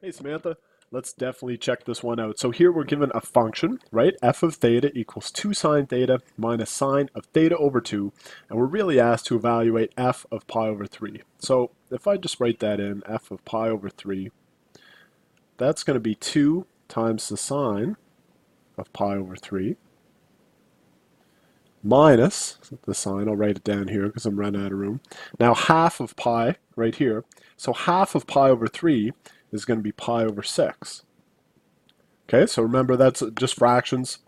Hey Samantha, let's definitely check this one out. So here we're given a function, right? F of theta equals 2 sine theta minus sine of theta over 2. And we're really asked to evaluate f of pi over 3. So if I just write that in, f of pi over 3, that's going to be 2 times the sine of pi over 3 minus the sine. I'll write it down here because I'm running out of room. Now half of pi right here. So half of pi over 3 is going to be pi over 6. Okay, so remember that's just fractions.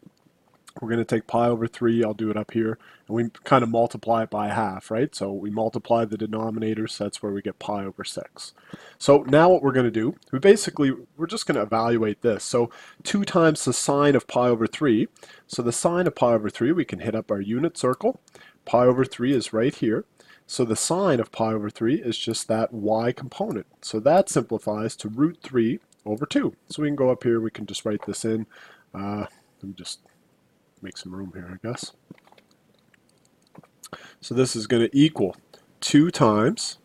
We're going to take pi over 3, I'll do it up here, and we kind of multiply it by half, right? So we multiply the denominators, so that's where we get pi over 6. So now what we're going to do, we're just going to evaluate this. So 2 times the sine of pi over 3. So the sine of pi over 3, we can hit up our unit circle. Pi over 3 is right here. So the sine of pi over 3 is just that y component. So that simplifies to root 3 over 2. So we can go up here, we can just write this in. Let me just make some room here, I guess. So this is going to equal 2 times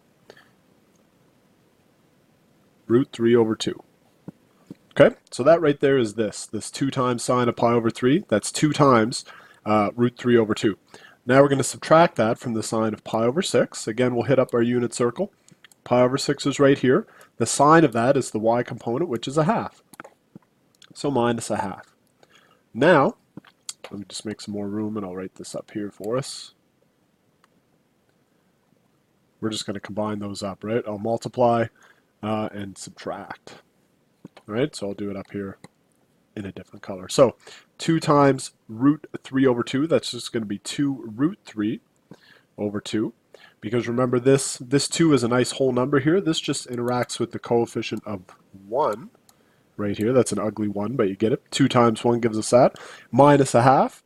root 3 over 2. Okay, so that right there is this 2 times sine of pi over 3. That's 2 times root 3 over 2. Now we're going to subtract that from the sine of pi over 6. Again, we'll hit up our unit circle. Pi over 6 is right here. The sine of that is the y component, which is a half. So minus a half. Now, let me just make some more room and I'll write this up here for us. We're just going to combine those up, right? I'll multiply and subtract. All right, so I'll do it up here in a different color. So 2 times root 3 over 2, that's just going to be 2 root 3 over 2. Because remember this 2 is a nice whole number here. This just interacts with the coefficient of 1 right here. That's an ugly 1, but you get it. 2 times 1 gives us that. Minus a half.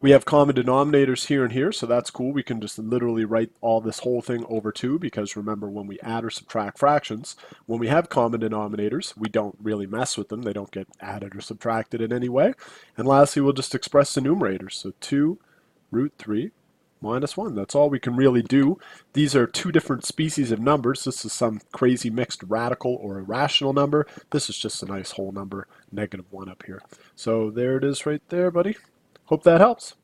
We have common denominators here and here, so that's cool. We can just literally write all this whole thing over 2 because remember when we add or subtract fractions, when we have common denominators, we don't really mess with them. They don't get added or subtracted in any way. And lastly, we'll just express the numerators. So 2 root 3 minus 1. That's all we can really do. These are two different species of numbers. This is some crazy mixed radical or irrational number. This is just a nice whole number, -1 up here. So there it is right there, buddy. Hope that helps.